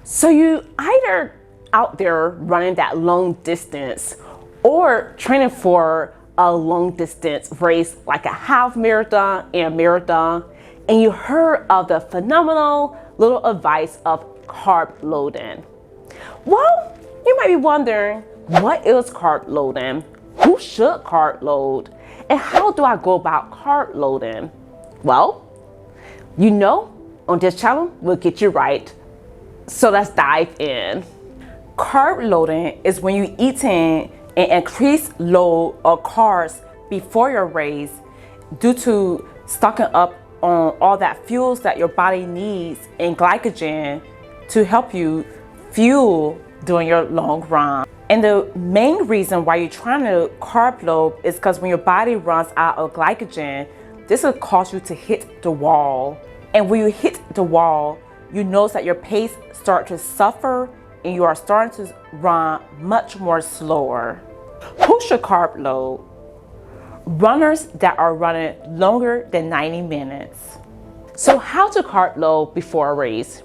So you either out there running that long distance or training for a long distance race like a half marathon and a marathon, and you heard of the phenomenal little advice of carb loading. Well, you might be wondering, what is carb loading? Who should carb load? And how do I go about carb loading? Well, on this channel, we'll get you right. So let's dive in. Carb loading is when you're eating an increased load of carbs before your race due to stocking up on all that fuels that your body needs and glycogen to help you fuel during your long run. And the main reason why you're trying to carb load is because when your body runs out of glycogen, this will cause you to hit the wall. And when you hit the wall, you notice that your pace starts to suffer and you are starting to run much more slower. Who should carb load? Runners that are running longer than 90 minutes. So how to carb load before a race?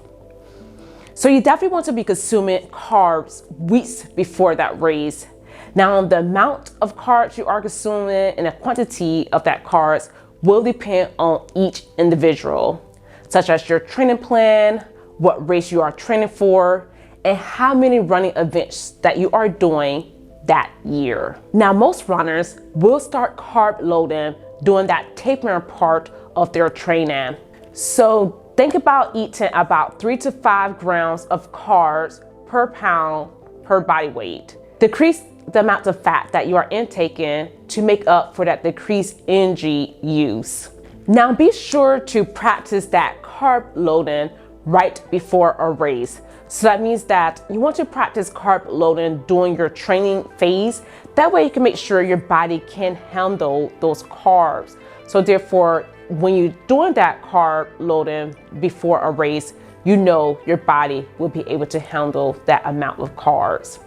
So you definitely want to be consuming carbs weeks before that race. Now, the amount of carbs you are consuming and the quantity of that carbs will depend on each individual, such as your training plan, what race you are training for, and how many running events that you are doing that year. Now, most runners will start carb loading during that tapering part of their training. So think about eating about 3 to 5 grams of carbs per pound per body weight. Decrease the amount of fat that you are intaking to make up for that decreased energy use. Now be sure to practice that carb loading right before a race. So that means that you want to practice carb loading during your training phase. That way you can make sure your body can handle those carbs. So therefore, when you're doing that carb loading before a race, you know your body will be able to handle that amount of carbs.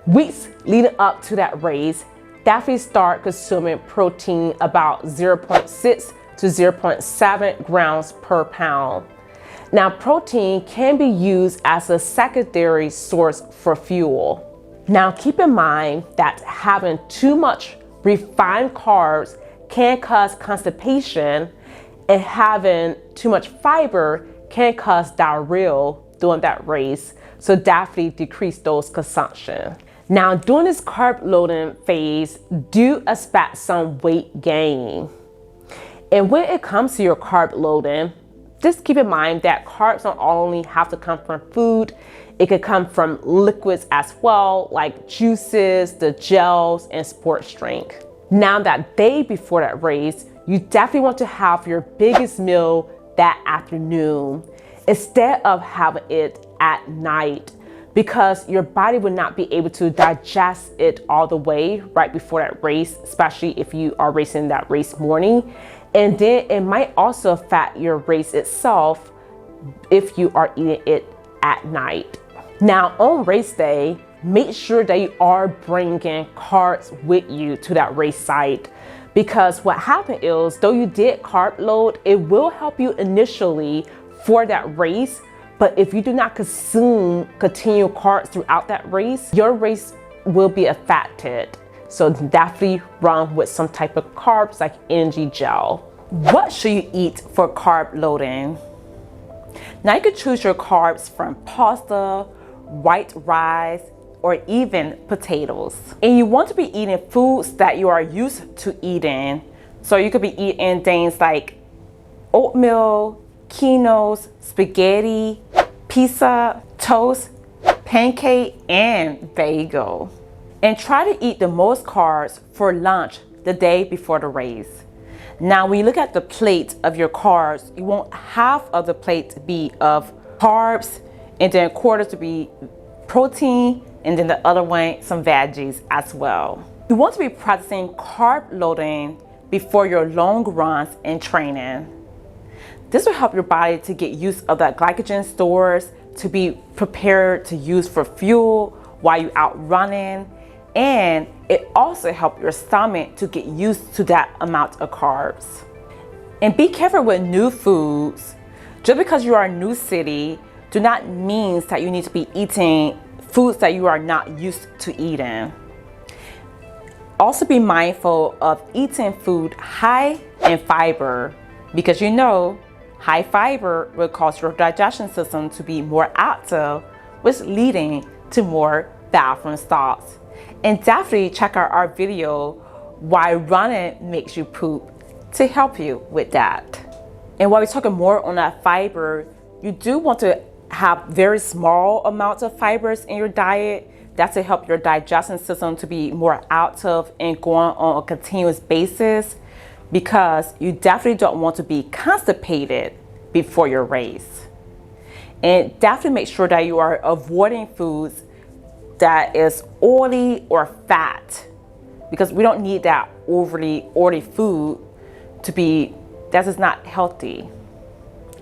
Weeks leading up to that race, definitely start consuming protein about 0.6 to 0.7 grams per pound. Now, protein can be used as a secondary source for fuel. Now, keep in mind that having too much refined carbs can cause constipation, and having too much fiber can cause diarrhea during that race. So definitely decrease those consumption. Now, during this carb loading phase, do expect some weight gain. And when it comes to your carb loading, just keep in mind that carbs don't only have to come from food. It could come from liquids as well, like juices, the gels, and sports drink. Now, that day before that race, you definitely want to have your biggest meal that afternoon instead of having it at night, because your body will not be able to digest it all the way right before that race, especially if you are racing that race morning. And then it might also affect your race itself if you are eating it at night. Now, on race day, make sure that you are bringing carbs with you to that race site, because what happened is, though you did carb load, it will help you initially for that race. But if you do not consume continual carbs throughout that race, your race will be affected. So definitely run with some type of carbs like energy gel. What should you eat for carb loading? Now you can choose your carbs from pasta, white rice, or even potatoes. And you want to be eating foods that you are used to eating. So you could be eating things like oatmeal, quinoa, spaghetti, pizza, toast, pancake, and bagel. And try to eat the most carbs for lunch the day before the race. Now, when you look at the plate of your carbs, you want half of the plate to be of carbs, and then a quarter to be protein, and then the other one, some veggies as well. You want to be practicing carb loading before your long runs and training. This will help your body to get used of that glycogen stores, to be prepared to use for fuel while you're out running. And it also helps your stomach to get used to that amount of carbs. And be careful with new foods. Just because you are a new city, do not mean that you need to be eating foods that you are not used to eating. Also be mindful of eating food high in fiber, because you know high fiber will cause your digestion system to be more active, which leading to more bathroom stops. And definitely check out our video, Why Running Makes You Poop, to help you with that. And while we're talking more on that fiber, you do want to have very small amounts of fibers in your diet. That's to help your digestion system to be more active and going on a continuous basis, because you definitely don't want to be constipated before your race. And definitely make sure that you are avoiding foods that is oily or fat, because we don't need that overly oily food to be, that is not healthy.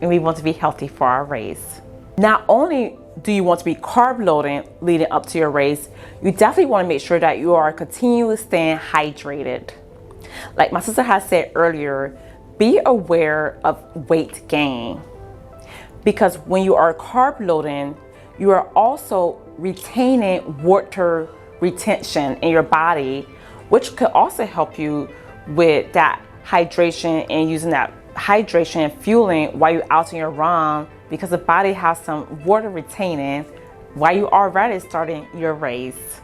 And we want to be healthy for our race. Not only do you want to be carb loading leading up to your race, you definitely want to make sure that you are continually staying hydrated. Like my sister has said earlier, be aware of weight gain, because when you are carb loading, you are also retaining water retention in your body, which could also help you with that hydration and using that hydration and fueling while you're out on your run, because the body has some water retaining while you already starting your race.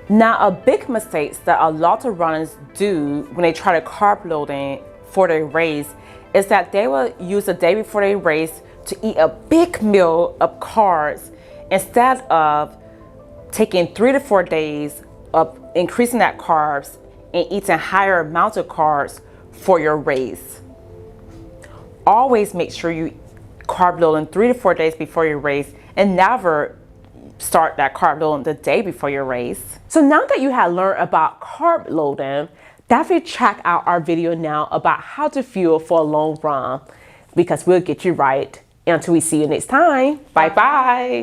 Now, a big mistake that a lot of runners do when they try to carb loading for their race is that they will use the day before their race to eat a big meal of carbs instead of taking 3 to 4 days of increasing that carbs and eating higher amounts of carbs for your race. Always make sure you carb loading 3 to 4 days before your race, and never start that carb loading the day before your race. So now that you have learned about carb loading, definitely check out our video now about how to fuel for a long run, because we'll get you right. Until we see you next time, bye bye.